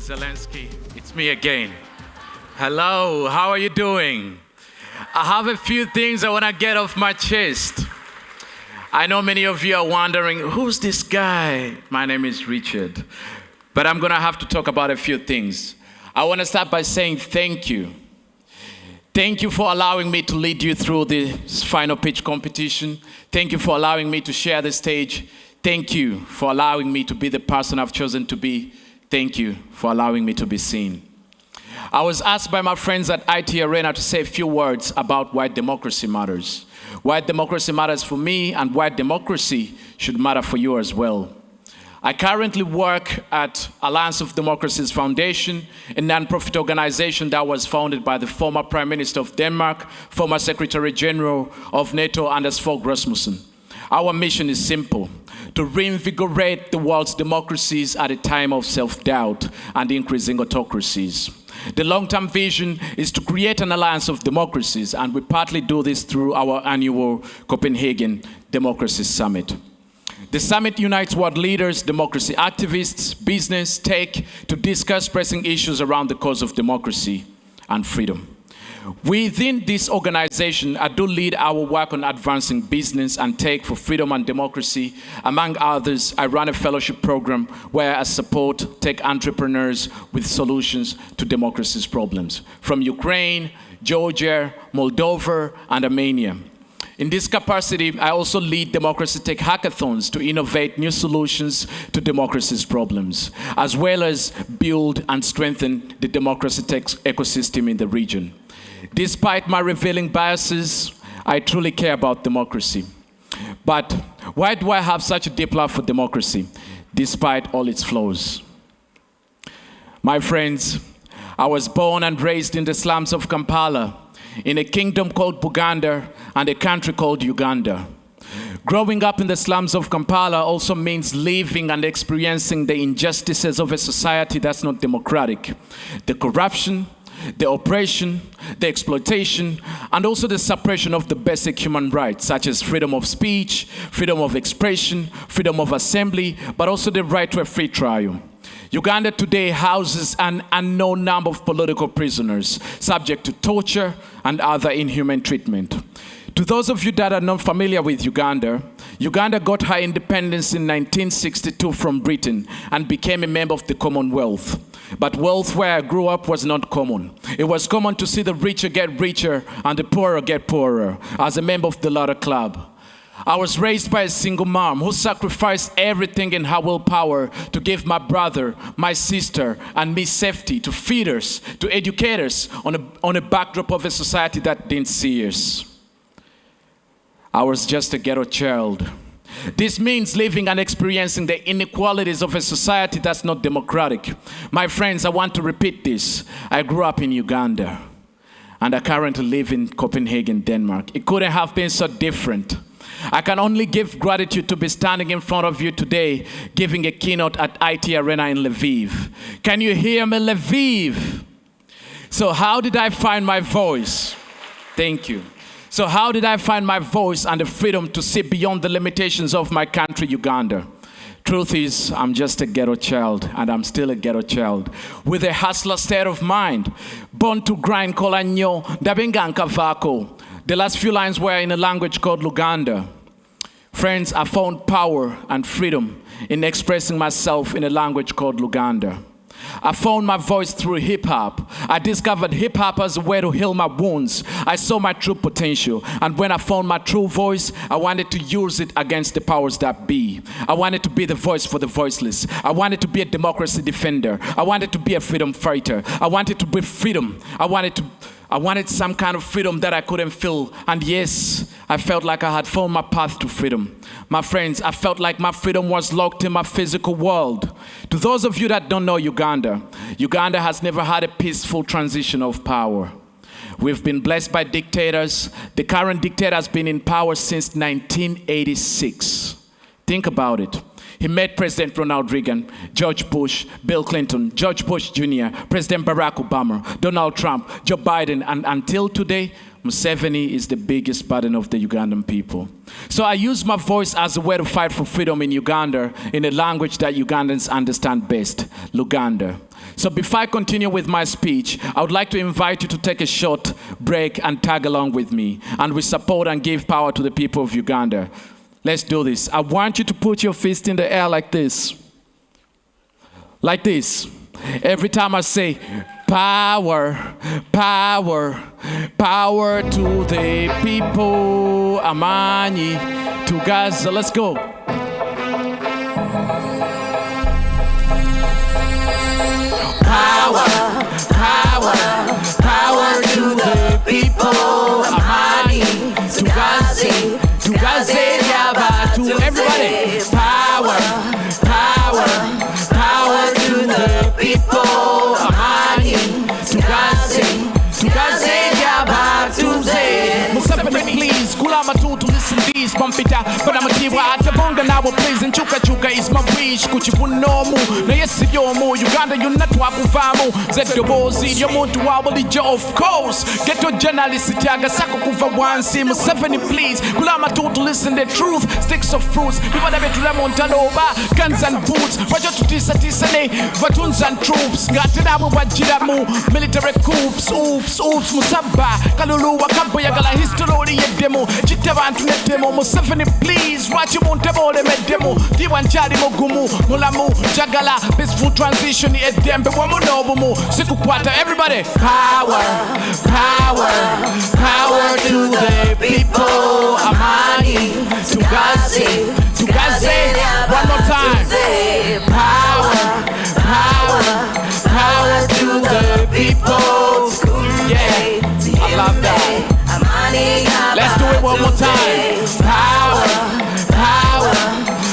Zelensky, it's me again. Hello, how are you doing? I have a few things I want to get off my chest. I know many of you are wondering, who's this guy? My name is Richard, but I'm going to have to talk about a few things. I want to start by saying thank you. Thank you for allowing me to lead you through this final pitch competition. Thank you for allowing me to share the stage. Thank you for allowing me to be the person I've chosen to be. Thank you for allowing me to be seen. I was asked by my friends at IT Arena to say a few words about why democracy matters. Why democracy matters for me and why democracy should matter for you as well. I currently work at Alliance of Democracies Foundation, a non-profit organization that was founded by the former Prime Minister of Denmark, former Secretary General of NATO, Anders Fogh Rasmussen. Our mission is simple: to reinvigorate the world's democracies at a time of self-doubt and increasing autocracies. The long-term vision is to create an alliance of democracies, and we partly do this through our annual Copenhagen Democracy Summit. The summit unites world leaders, democracy activists, business, tech, to discuss pressing issues around the cause of democracy and freedom. Within this organization, I do lead our work on advancing business and tech for freedom and democracy. Among others, I run a fellowship program where I support tech entrepreneurs with solutions to democracy's problems, from Ukraine, Georgia, Moldova, and Armenia. In this capacity, I also lead democracy tech hackathons to innovate new solutions to democracy's problems, as well as build and strengthen the democracy tech ecosystem in the region. Despite my revealing biases, I truly care about democracy. But why do I have such a deep love for democracy, despite all its flaws? My friends, I was born and raised in the slums of Kampala, in a kingdom called Buganda and a country called Uganda. Growing up in the slums of Kampala also means living and experiencing the injustices of a society that's not democratic. The corruption, the oppression, the exploitation, and also the suppression of the basic human rights, such as freedom of speech, freedom of expression, freedom of assembly, but also the right to a free trial. Uganda today houses an unknown number of political prisoners, subject to torture and other inhuman treatment. To those of you that are not familiar with Uganda, Uganda got her independence in 1962 from Britain and became a member of the Commonwealth. But wealth where I grew up was not common. It was common to see the richer get richer and the poorer get poorer, as a member of the latter club. I was raised by a single mom who sacrificed everything in her willpower to give my brother, my sister, and me safety, to feed us, to educate us on a backdrop of a society that didn't see us. I was just a ghetto child. This means living and experiencing the inequalities of a society that's not democratic. My friends, I want to repeat this. I grew up in Uganda, and I currently live in Copenhagen, Denmark. It couldn't have been so different. I can only give gratitude to be standing in front of you today, giving a keynote at IT Arena in Lviv. Can you hear me, Lviv? So how did I find my voice? Thank you. So how did I find my voice and the freedom to see beyond the limitations of my country, Uganda? Truth is, I'm just a ghetto child, and I'm still a ghetto child, with a hustler state of mind. Born to grind kolanyo, dabenganka vako. The last few lines were in a language called Luganda. Friends, I found power and freedom in expressing myself in a language called Luganda. I found my voice through hip-hop. I discovered hip-hop as a way to heal my wounds. I saw my true potential. And when I found my true voice, I wanted to use it against the powers that be. I wanted to be the voice for the voiceless. I wanted to be a democracy defender. I wanted to be a freedom fighter. I wanted to be freedom. I wanted some kind of freedom that I couldn't feel. And yes, I felt like I had found my path to freedom. My friends, I felt like my freedom was locked in my physical world. To those of you that don't know Uganda, Uganda has never had a peaceful transition of power. We've been blessed by dictators. The current dictator has been in power since 1986. Think about it. He met President Ronald Reagan, George Bush, Bill Clinton, George Bush Jr., President Barack Obama, Donald Trump, Joe Biden, and until today, Museveni is the biggest burden of the Ugandan people. So I use my voice as a way to fight for freedom in Uganda in a language that Ugandans understand best, Luganda. So before I continue with my speech, I would like to invite you to take a short break and tag along with me. And we support and give power to the people of Uganda. Let's do this. I want you to put your fist in the air like this. Like this. Every time I say, power, power, power to the people, Amani, to Gaza. Let's go. Power, power, power to the people, Amani, to Gaza, Yaba, to everybody. Power, power, power to the people, Amani, to Gaza, Yaba, to Museveni, please, Kulama to listen these, Pampita, but I'm a diva at the bonga now, please, and Chuka Chuka is my wish, Kuchipunomu, na yes, Yomo, Uganda, you're not Wakufamu, Zetobozi, you want to Wabali, of course, get your journalist, Tiaga Sakufa Wansi, Museveni, please, Kulama to listen the truth, sticks of fruits, people that bet Lemon Taloba, guns and boots, Roger to Tisane, Batuns and troops, Gatinamu, Wajiramu, military coups, oops, Musaba, Kalulu, Wakampo, Yagala, history, demo, Chitavan to let demo, Museveni, please, watch you won't demo, demo, Diwan Chadi Mogumu, Mulamu, Jagala, peaceful transition, Edembe, Wamunobumu, Sikukwata, everybody. Power, power, power to the people, Amani, to Gaza, one more time. Power, power, power to the people, yeah, I love that. Let's do it one more time. Power, power,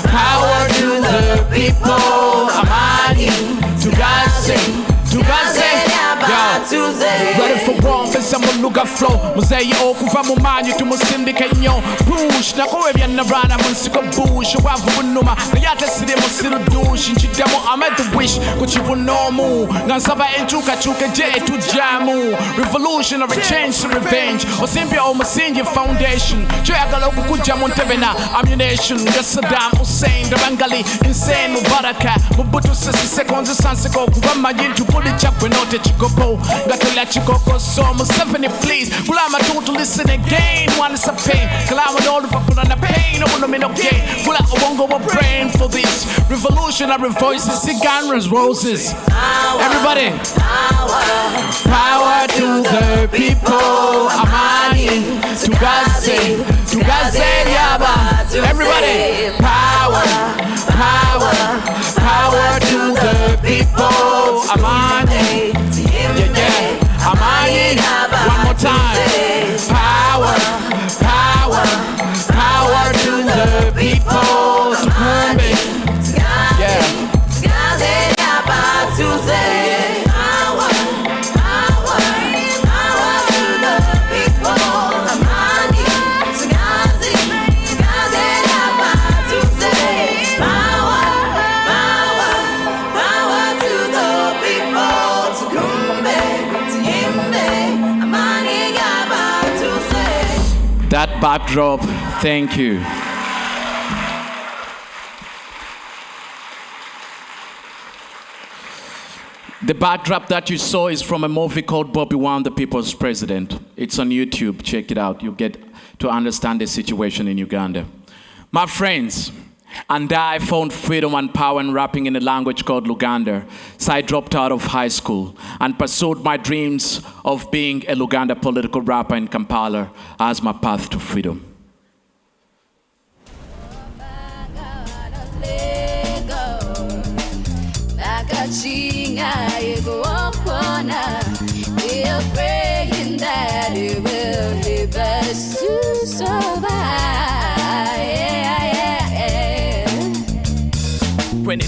power to the people, Amani, to Gaza, ready for war, pesa muluga flow. Muzei okuva mu manyi tumusindika nnyo. Push nakowe byanarana munsiko bush. Wavu bunuma nayate siri musiru douche. Nchiddemu I'm at the wish kuchibunomu. Ngansaba enchukachuka je etujamu. Revolutionary change to revenge. Osimpya omusingi foundation. Choyagala okukujja mu ntebe na ammunition. Nga Saddam Hussein, Dabangali, insane Mubaraka. Mubutu Sese Sekonzi Sanseko kuba majintu puli chapwe note chikopo. Gatola chikoko so Museveni please. Bulama to listen again. One is a pain. Kalama no people on the pain. No me no gain. Bula won't go brain for this. Revolutionary voices. Cigarettes, roses. Everybody. Power to the people. Amani. To Gaza. Yaba. Everybody. Power to the people. Amani. Yeah. Amani. One more time. Power to the people. To Kumbe. Yeah. That backdrop, thank you. The backdrop that you saw is from a movie called Bobby Wine, the People's President. It's on YouTube, check it out. You get to understand the situation in Uganda. My friends, and I found freedom and power in rapping in a language called Luganda. So I dropped out of high school and pursued my dreams of being a Luganda political rapper in Kampala as my path to freedom. The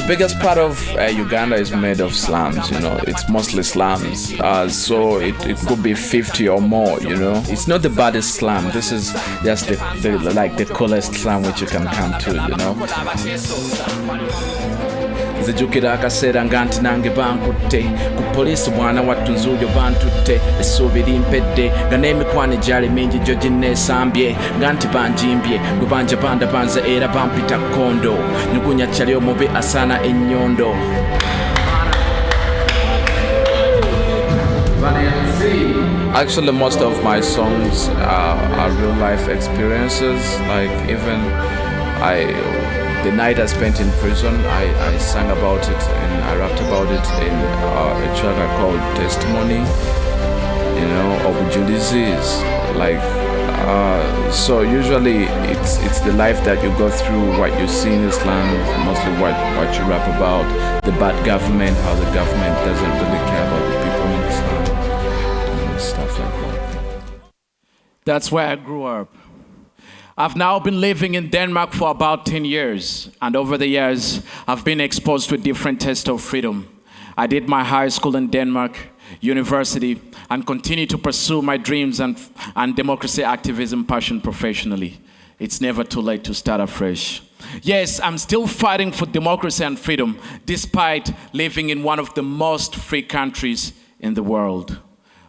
biggest part of Uganda is made of slums, you know. It's mostly slums, so it could be 50 or more, you know. It's not the baddest slum. This is just the coolest slum which you can come to, you know. nzijukira akaseera nga nti nange bankutte ku poliisi mwana wattu nzuuyo bantutte essuubi limpedde nga n'emikwano egyali mingi gyo ginneesambye nga nti banjimbye gwe banja banda banze era bampita kkondo nyugunya kyali omubi asaana ennyondo. Actually, most of my songs are real life experiences. Like even the night I spent in prison, I sang about it and I rapped about it in a track I called Testimony, you know, of Ulysses. Like, so usually it's the life that you go through, what you see in Islam, mostly what you rap about, the bad government, how the government doesn't really care about the people in Islam. Stuff like that. That's where I grew up. I've now been living in Denmark for about 10 years, and over the years, I've been exposed to a different taste of freedom. I did my high school in Denmark, university, and continue to pursue my dreams and democracy activism passion professionally. It's never too late to start afresh. Yes, I'm still fighting for democracy and freedom, despite living in one of the most free countries in the world.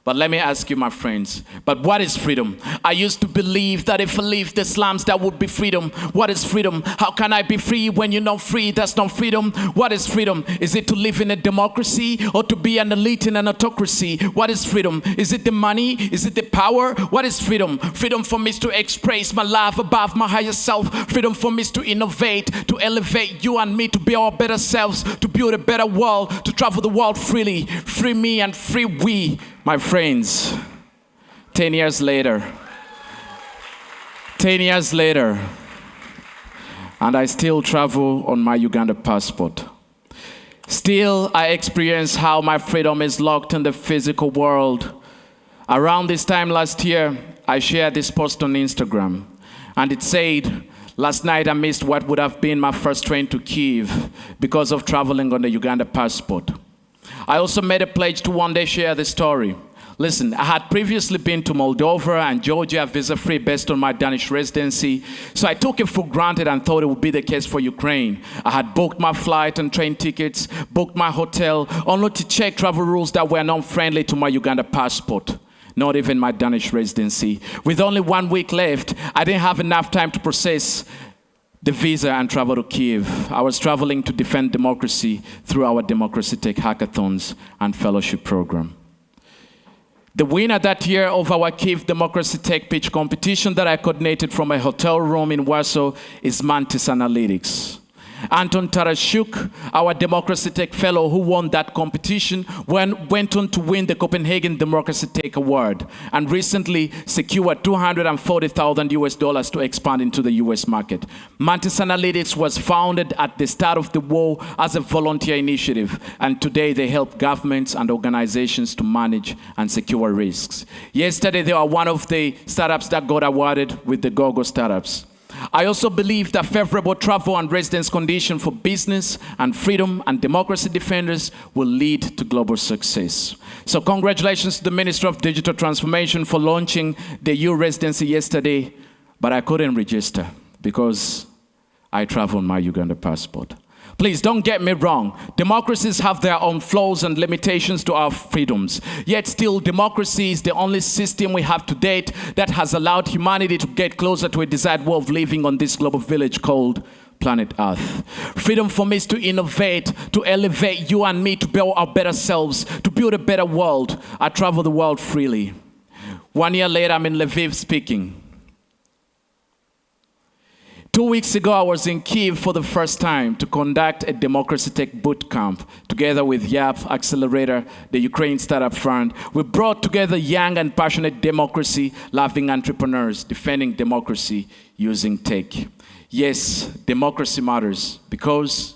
But let me ask you, my friends, but what is freedom? I used to believe that if I leave the slums, that would be freedom. What is freedom? How can I be free when you're not free? That's not freedom. What is freedom? Is it to live in a democracy or to be an elite in an autocracy? What is freedom? Is it the money? Is it the power? What is freedom? Freedom for me is to express my life above my higher self. Freedom for me is to innovate, to elevate you and me to be our better selves, to build a better world, to travel the world freely. Free me and free we. My friends, 10 years later, and I still travel on my Uganda passport. Still, I experience how my freedom is locked in the physical world. Around this time last year, I shared this post on Instagram, and it said, last night I missed what would have been my first train to Kyiv because of traveling on the Uganda passport. I also made a pledge to one day share the story. Listen, I had previously been to Moldova and Georgia visa-free based on my Danish residency, so I took it for granted and thought it would be the case for Ukraine. I had booked my flight and train tickets, booked my hotel, only to check travel rules that were non-friendly to my Uganda passport. Not even my Danish residency. With only 1 week left, I didn't have enough time to process the visa and travel to Kyiv. I was traveling to defend democracy through our Democracy Tech hackathons and fellowship program. The winner that year of our Kyiv Democracy Tech pitch competition that I coordinated from a hotel room in Warsaw is Mantis Analytics. Anton Tarashuk, our Democracy Tech fellow who won that competition, went on to win the Copenhagen Democracy Tech Award and recently secured $240,000 to expand into the US market. Mantis Analytics was founded at the start of the war as a volunteer initiative, and today they help governments and organizations to manage and secure risks. Yesterday, they are one of the startups that got awarded with the GoGo Startups. I also believe that favorable travel and residence conditions for business and freedom and democracy defenders will lead to global success. So congratulations to the Minister of Digital Transformation for launching the EU residency yesterday, but I couldn't register because I travel on my Uganda passport. Please don't get me wrong. Democracies have their own flaws and limitations to our freedoms. Yet still, democracy is the only system we have to date that has allowed humanity to get closer to a desired way of living on this global village called planet Earth. Freedom for me is to innovate, to elevate you and me to build our better selves, to build a better world. I travel the world freely. 1 year later, I'm in Lviv speaking. 2 weeks ago, I was in Kyiv for the first time to conduct a Democracy Tech boot camp together with YAP Accelerator, the Ukraine Startup Fund. We brought together young and passionate democracy-loving entrepreneurs defending democracy using tech. Yes, democracy matters because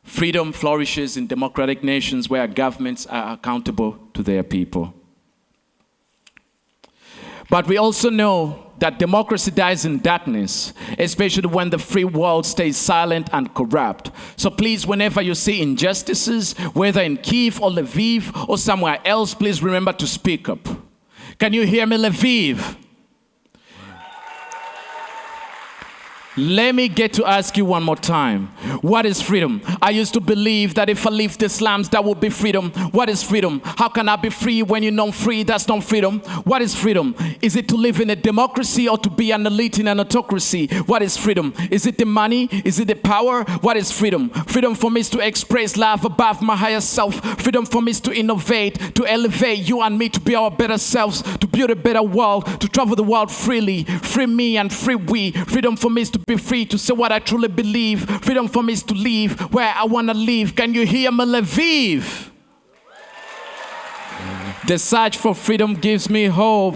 freedom flourishes in democratic nations where governments are accountable to their people. But we also know that democracy dies in darkness, especially when the free world stays silent and corrupt. So please, whenever you see injustices, whether in Kyiv or Lviv or somewhere else, please remember to speak up. Can you hear me, Lviv? Let me get to ask you one more time. What is freedom? I used to believe that if I leave the slums, that would be freedom. What is freedom? How can I be free when you're not free? That's not freedom. What is freedom? Is it to live in a democracy or to be an elite in an autocracy? What is freedom? Is it the money? Is it the power? What is freedom? Freedom for me is to express love above my higher self. Freedom for me is to innovate, to elevate you and me to be our better selves, to build a better world, to travel the world freely. Free me and free we. Freedom for me is to be free to say what I truly believe. Freedom for me is to live where I want to live. Can you hear me, Lviv? The search for freedom gives me hope,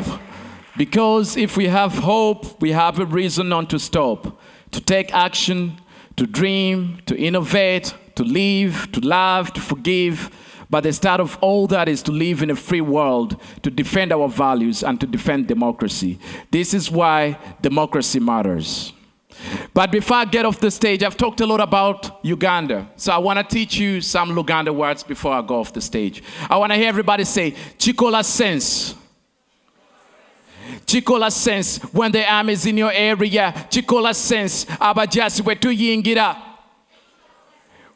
because if we have hope, we have a reason not to stop, to take action, to dream, to innovate, to live, to love, to forgive. But the start of all that is to live in a free world, to defend our values and to defend democracy. This is why democracy matters. But before I get off the stage, I've talked a lot about Uganda. So I want to teach you some Luganda words before I go off the stage. I want to hear everybody say, Chikola sense. Chikola sense. When the army is in your area, Chikola sense. Abajasi wetu yingira.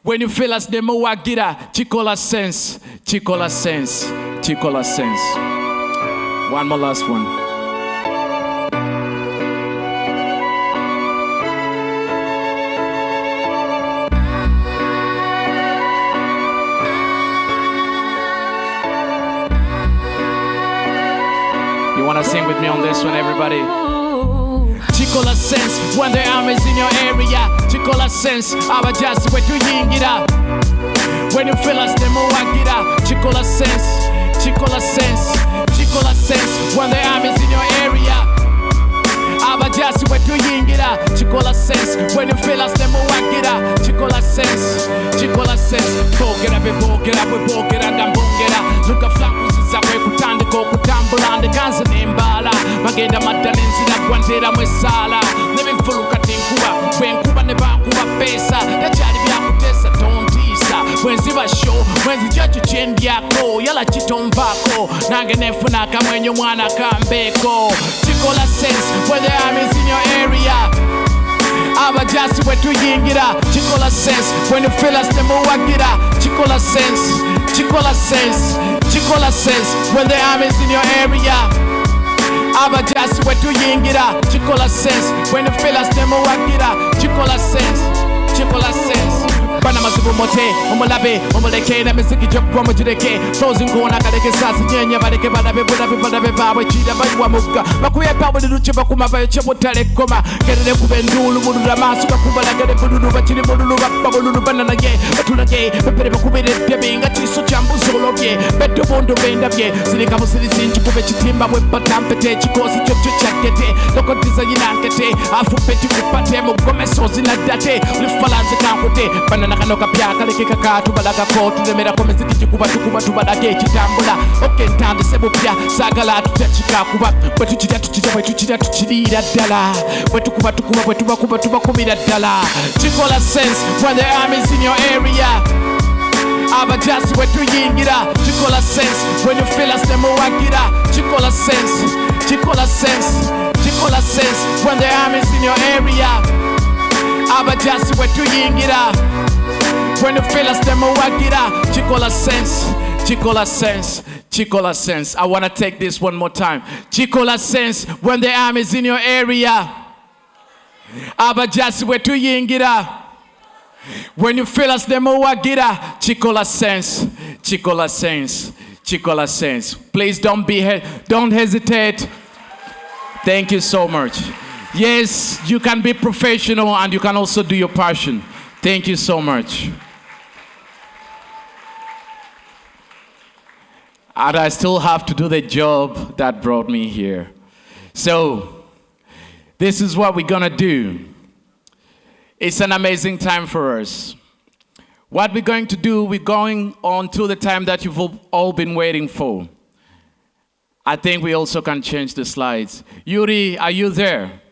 When you feel as demo wagira, Chikola sense. Chikola sense. Chikola sense. One more last one. Want to sing with me on this one, everybody? Chikola sense, when the army is in your area. Chikola sense, abajasi wetu yingira. When you feel us demo wagira. Chikola sense, Chikola sense, Chikola sense, when the army is in your area. Abajasi wetu yingira. Chikola sense, when you feel us demo wagira. Chikola sense, Chikola sense. Bogera be bogera be bogera ndambongera. Luka flaku zawe kutandika okutambula ndikanze nembala bagenda maddala enzira gwantera mwesala nebifuluka tinkuba bwenkuba ne bankuba pesa tekyali byakutesa tontiisa bwenziba show bwenzija kyo kyendyako yala kitonvaako nange nenfuna akamwenyo mwana kambeeko. Chikola sense when the army's in your area. Abajasi wetu yingira. Chikola sense when you feel us demo wagira. Chikola sense, Chikola sense, Chikola sense when the army's in your area. Abajasi wetu yingira. Chikola sense when you feel us demo wagira. Chikola sense, Chikola sense. Bana mazibu mote, omulabe, omuleke na miziki jokwa mujireke. Frozen kona kaleke sasi nyenya baleke balabe balabe bawe chida baywa muka. Bakuye pawe liruche bakuma baye chebo tale koma. Kerele kube ndulu mudura masu kakubala gere buduru bachiri buduru bakubulu banana ye. Batula ye, bepere bakube de binga chiso chambu solo ye. Beto bondo benda ye. Sinika musiri sinchi kube chitimba wepa tampete chikosi chocho chakete. Loko tiza yinankete, afu peti kupate mugome sozi na date. Ulifalanze kankote, banana kanoka pyaka leke kakatu balaka kotu lemera komeziki chikuba tukuba tubalage chitambula oke ntande sebo pya sagala tutachika kuba bwetu chida tuchirira dala bwetu kuba bwetu bakuba kumira dala. Chikola sense when the army's in your area. Abajasi wetu yingira. Chikola sense when you feel us demo wagira. Chikola sense, Chikola sense, Chikola sense when the army's in your area. Abajasi wetu yingira. When you feel us demo wagira. Chikola sense, Chikola sense, Chikola sense. I want to take this one more time. Chikola sense when the army is in your area. Abajasi wetu yingira. When you feel us demo wagira. Chikola sense, Chikola sense, Chikola sense. Please don't hesitate. Thank you so much. Yes, you can be professional and you can also do your passion. Thank you so much. And I still have to do the job that brought me here. So, this is what we're gonna do. It's an amazing time for us. What we're going to do, we're going on to the time that you've all been waiting for. I think we also can change the slides. Yuri, are you there?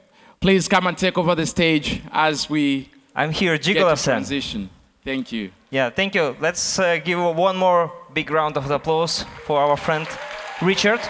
Please come and take over the stage as we I'm here, get to transition. Thank you. Yeah, thank you. Let's give one more big round of applause for our friend Richard.